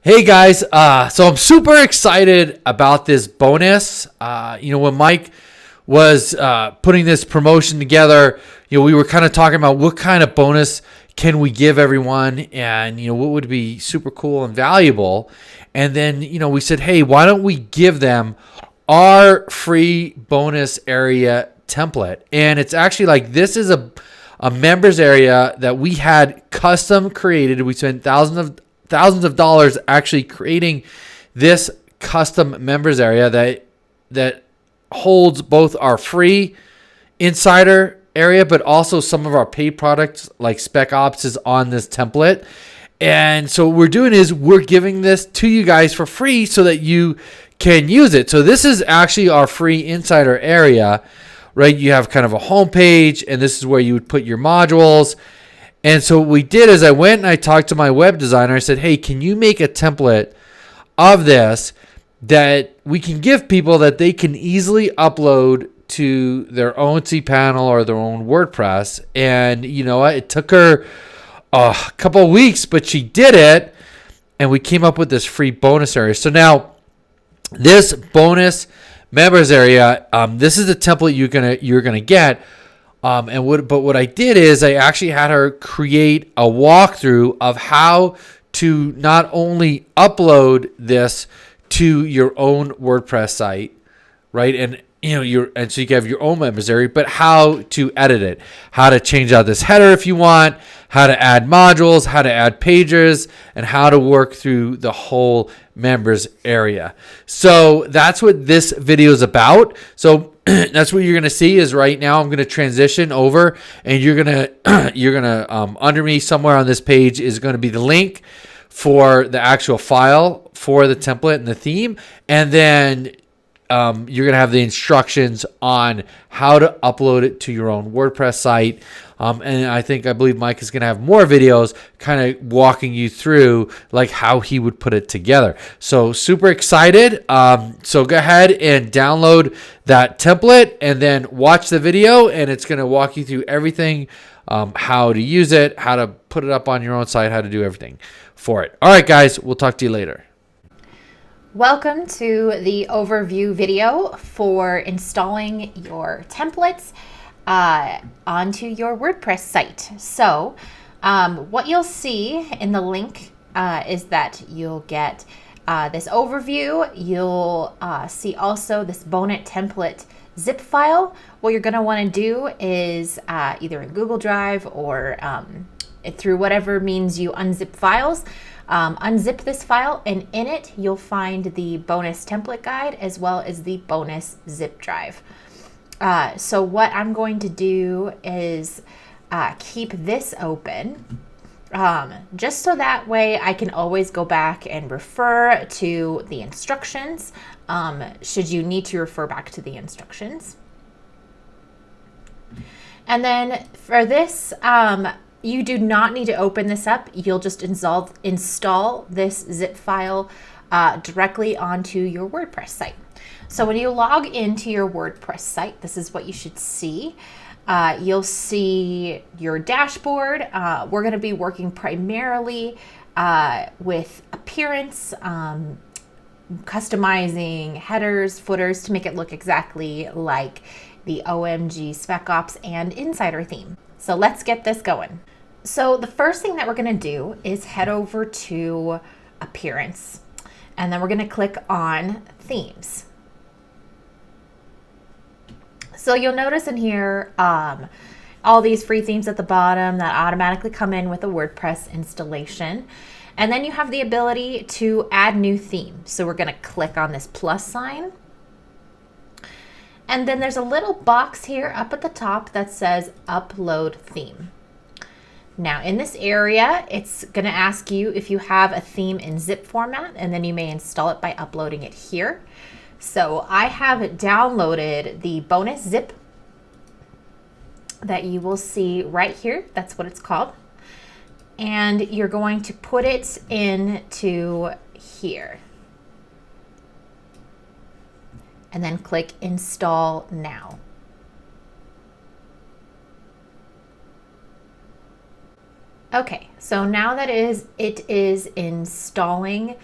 Hey guys, so I'm super excited about this bonus. When Mike was putting this promotion together, we were kind of talking about what kind of bonus can we give everyone, and what would be super cool and valuable. And then we said, hey, why don't we give them our free bonus area template? And it's actually like this is a members area that we had custom created. We spent thousands of dollars actually creating this custom members area that holds both our free insider area, but also some of our paid products like Spec Ops is on this template. And so what we're doing is we're giving this to you guys for free so that you can use it. So this is actually our free insider area, right? You have kind of a home page, and this is where you would put your modules. And so what we did is I went and I talked to my web designer. I said, hey, can you make a template of this that we can give people that they can easily upload to their own cPanel or their own WordPress? And you know what? It took her a couple of weeks, but she did it. And we came up with this free bonus area. So now this bonus members area, this is the template you're gonna get. What I did is I actually had her create a walkthrough of how to not only upload this to your own WordPress site, right? And so you can have your own members area, but how to edit it, how to change out this header if you want, how to add modules, how to add pages, and how to work through the whole members area. So that's what this video is about. So that's what you're going to see is right now I'm going to transition over, and you're going to under me somewhere on this page is going to be the link for the actual file for the template and the theme. And then you're going to have the instructions on how to upload it to your own WordPress site. And I believe Mike is going to have more videos kind of walking you through like how he would put it together. So super excited. So go ahead and download that template and then watch the video, and it's going to walk you through everything, how to use it, how to put it up on your own site, how to do everything for it. All right, guys, we'll talk to you later. Welcome to the overview video for installing your templates onto your WordPress site. So what you'll see in the link is that you'll get this overview. You'll see also this bonus template zip file. What you're going to want to do is either in Google Drive or through whatever means you unzip files, unzip this file, and in it you'll find the bonus template guide as well as the bonus zip drive. So what I'm going to do is keep this open just so that way I can always go back and refer to the instructions should you need to refer back to the instructions. And then for this, you do not need to open this up. You'll just install this zip file directly onto your WordPress site. So when you log into your WordPress site, this is what you should see. You'll see your dashboard. We're going to be working primarily with appearance, customizing headers, footers to make it look exactly like the OMG Spec Ops and Insider theme. So let's get this going. So the first thing that we're going to do is head over to Appearance, and then we're going to click on Themes. So you'll notice in here all these free themes at the bottom that automatically come in with a WordPress installation. And then you have the ability to add new themes. So we're going to click on this plus sign. And then there's a little box here up at the top that says Upload Theme. Now in this area, it's going to ask you if you have a theme in zip format, and then you may install it by uploading it here. So I have downloaded the bonus zip that you will see right here. That's what it's called. And you're going to put it into here. And then click Install Now. Okay, so now that it is installing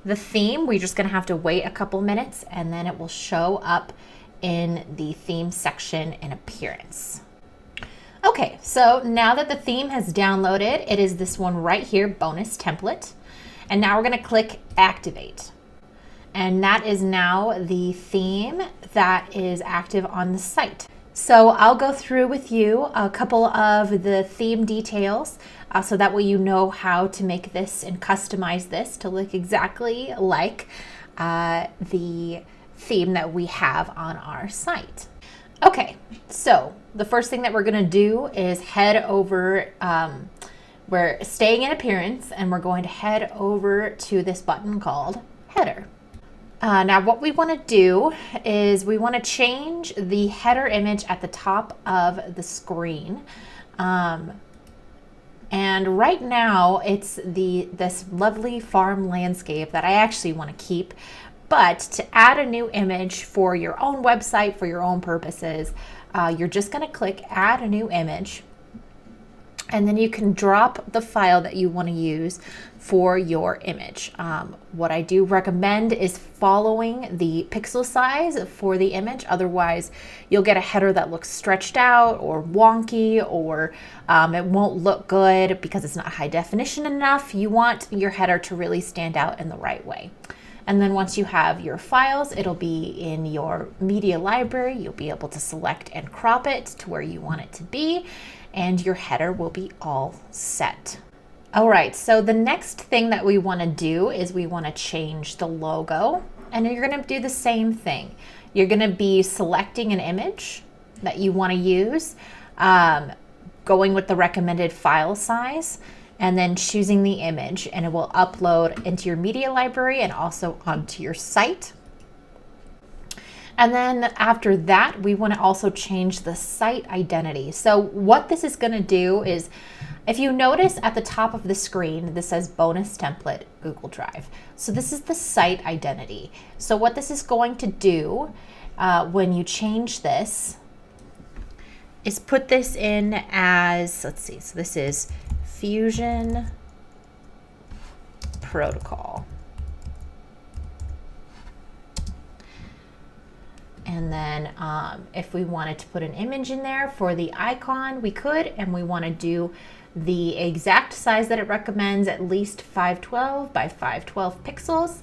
the theme, we're just gonna have to wait a couple minutes and then it will show up in the theme section in appearance. Okay, so now that the theme has downloaded, it is this one right here, bonus template. And now we're gonna click activate. And that is now the theme that is active on the site. So I'll go through with you a couple of the theme details so that way you know how to make this and customize this to look exactly like the theme that we have on our site. Okay, so the first thing that we're gonna do is head over, we're staying in appearance and we're going to head over to this button called header. Now what we want to do is we want to change the header image at the top of the screen. And right now it's this lovely farm landscape that I actually want to keep. But to add a new image for your own website, for your own purposes, you're just going to click add a new image. And then you can drop the file that you want to use for your image. What I do recommend is following the pixel size for the image. Otherwise, you'll get a header that looks stretched out or wonky, or it won't look good because it's not high definition enough. You want your header to really stand out in the right way. And then once you have your files, it'll be in your media library. You'll be able to select and crop it to where you want it to be, and your header will be all set. All right, so the next thing that we want to do is we want to change the logo, and you're going to do the same thing. You're going to be selecting an image that you want to use, going with the recommended file size, and then choosing the image, and it will upload into your media library and also onto your site. And then after that, we want to also change the site identity. So what this is going to do is, if you notice at the top of the screen, this says bonus template Google Drive. So this is the site identity. So what this is going to do when you change this is put this in as, let's see, so this is Fusion Protocol. And then if we wanted to put an image in there for the icon, we could, and we want to do the exact size that it recommends, at least 512 by 512 pixels.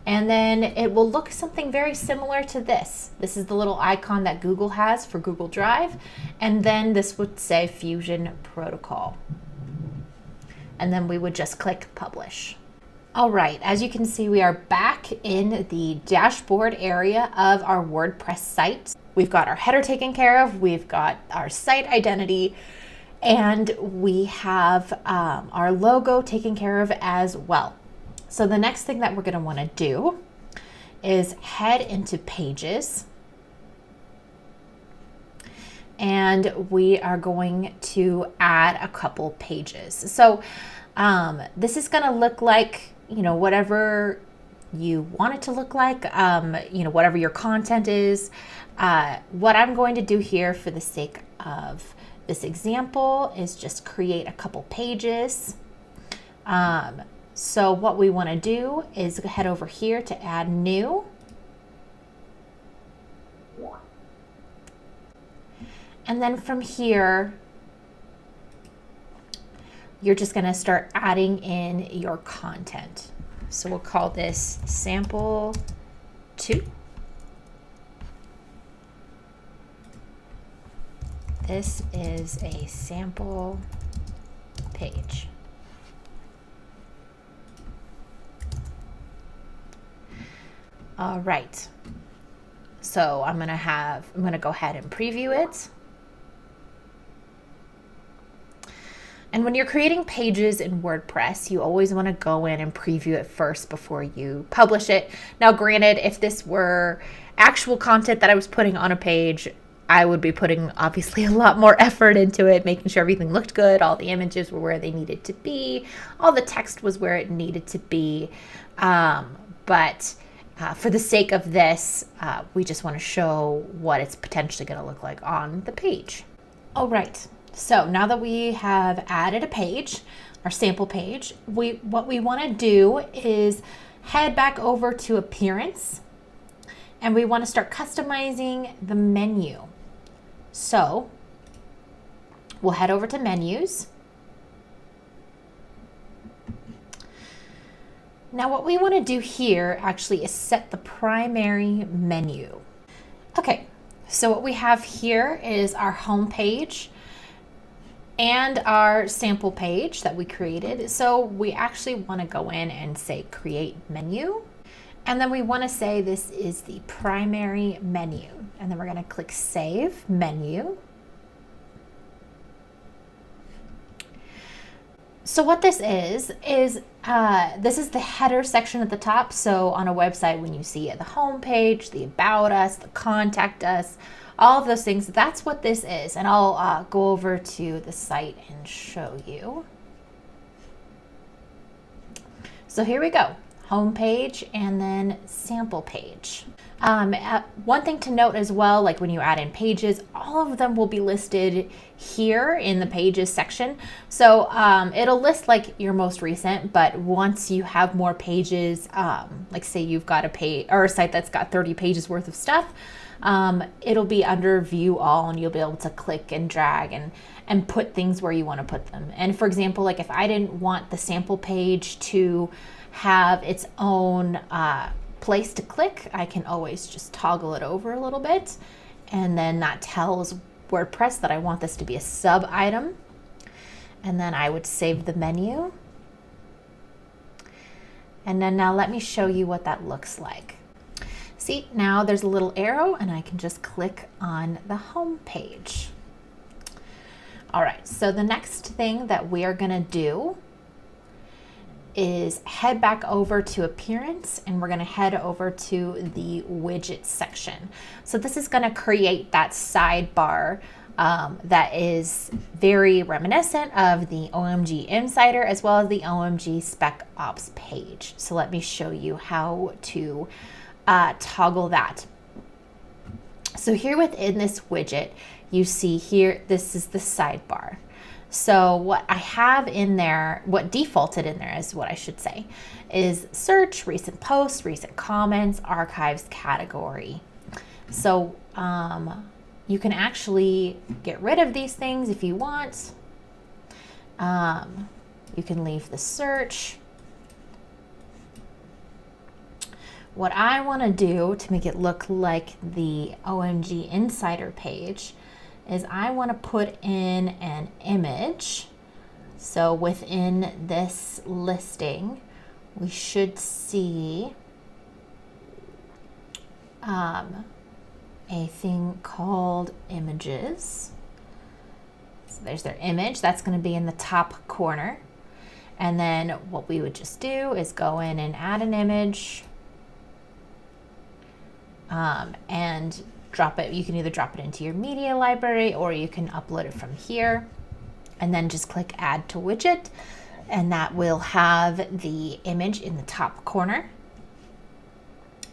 And then it will look something very similar to this. This is the little icon that Google has for Google Drive. And then this would say Fusion Protocol. And then we would just click publish. All right, as you can see, we are back in the dashboard area of our WordPress site. We've got our header taken care of, we've got our site identity, and we have our logo taken care of as well. So the next thing that we're going to want to do is head into Pages. And we are going to add a couple pages. So this is going to look like, whatever you want it to look like, whatever your content is. What I'm going to do here for the sake of this example is just create a couple pages. So what we want to do is head over here to add new. And then from here, you're just going to start adding in your content. So we'll call this sample 2. This is a sample page. All right. So I'm going to go ahead and preview it. And when you're creating pages in WordPress, you always want to go in and preview it first before you publish it. Now, granted, if this were actual content that I was putting on a page, I would be putting obviously a lot more effort into it, making sure everything looked good, all the images were where they needed to be, all the text was where it needed to be. But for the sake of this, we just want to show what it's potentially going to look like on the page. All right. So now that we have added a page, our sample page, what we want to do is head back over to Appearance, and we want to start customizing the menu. So we'll head over to Menus. Now what we want to do here actually is set the primary menu. Okay, so what we have here is our home page and our sample page that we created. So we actually want to go in and say create menu. And then we want to say this is the primary menu. And then we're going to click Save Menu. So what this is this is the header section at the top. So on a website, when you see the home page, the About Us, the Contact Us, all of those things, that's what this is. And I'll go over to the site and show you. So here we go, home page and then sample page. One thing to note as well, like when you add in pages, all of them will be listed here in the pages section. So it'll list like your most recent, but once you have more pages, like say you've got a page or a site that's got 30 pages worth of stuff, it'll be under view all, and you'll be able to click and drag and put things where you want to put them. And for example, like if I didn't want the sample page to have its own place to click, I can always just toggle it over a little bit, and then that tells WordPress that I want this to be a sub item. And then I would save the menu. And then now let me show you what that looks like. See, now there's a little arrow and I can just click on the home page. All right, so the next thing that we are gonna do is head back over to Appearance, and we're going to head over to the widget section. So this is going to create that sidebar that is very reminiscent of the OMG Insider as well as the OMG Spec Ops page. So let me show you how to toggle that. So here within this widget, you see here, this is the sidebar. So what I have in there, what defaulted in there is what I should say, is search, recent posts, recent comments, archives category. So you can actually get rid of these things if you want. You can leave the search. What I want to do to make it look like the OMG Insider page is I want to put in an image. So within this listing, we should see a thing called images. So there's their image. That's going to be in the top corner. And then what we would just do is go in and add an image and drop it. You can either drop it into your media library or you can upload it from here, and then just click Add to Widget, and that will have the image in the top corner.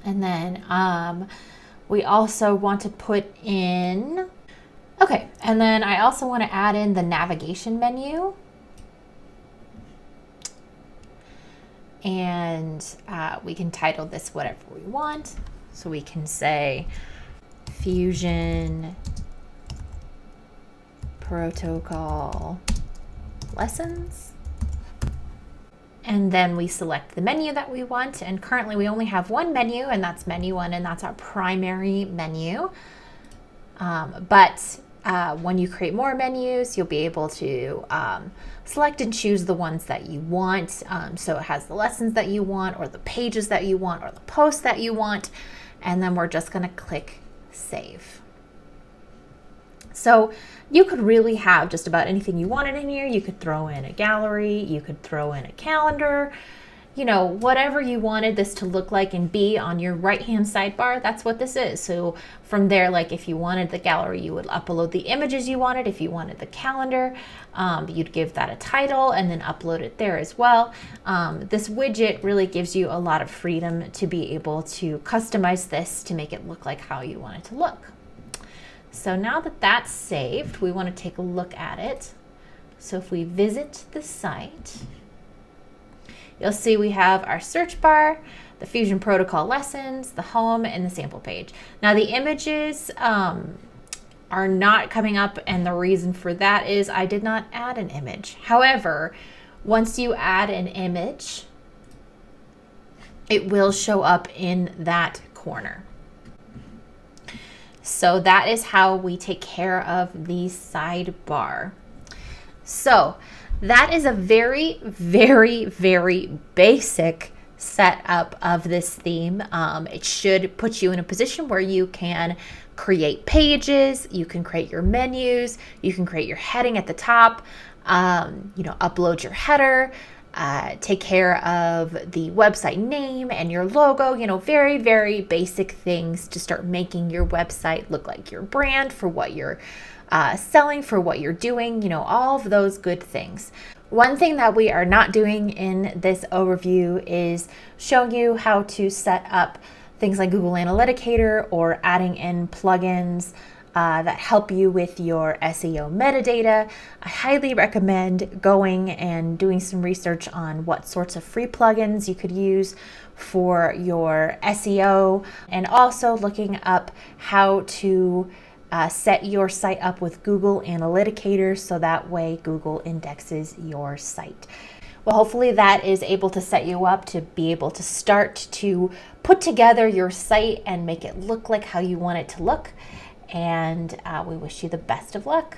And then we also want to put in, okay, and then I also want to add in the navigation menu. And we can title this whatever we want. So we can say Fusion Protocol Lessons. And then we select the menu that we want. And currently we only have one menu, and that's menu 1, and that's our primary menu. But when you create more menus, you'll be able to select and choose the ones that you want. So it has the lessons that you want, or the pages that you want, or the posts that you want. And then we're just going to click Save. So you could really have just about anything you wanted in here. You could throw in a gallery, you could throw in a calendar, you know, whatever you wanted this to look like and be on your right-hand sidebar, that's what this is. So from there, like if you wanted the gallery, you would upload the images you wanted. If you wanted the calendar, you'd give that a title and then upload it there as well. This widget really gives you a lot of freedom to be able to customize this to make it look like how you want it to look. So now that that's saved, we want to take a look at it. So if we visit the site, you'll see we have our search bar, the Fusion Protocol lessons, the home, and the sample page. Now the images are not coming up, and the reason for that is I did not add an image. However, once you add an image, it will show up in that corner. So that is how we take care of the sidebar. So that is a very, very, very basic setup of this theme. It should put you in a position where you can create pages, you can create your menus, you can create your heading at the top, upload your header, take care of the website name and your logo, very, very basic things to start making your website look like your brand for what you're selling, for what you're doing, all of those good things. One thing that we are not doing in this overview is showing you how to set up things like Google Analytics or adding in plugins that help you with your SEO metadata. I highly recommend going and doing some research on what sorts of free plugins you could use for your SEO, and also looking up how to set your site up with Google Analytics so that way Google indexes your site. Well, hopefully that is able to set you up to be able to start to put together your site and make it look like how you want it to look. And we wish you the best of luck.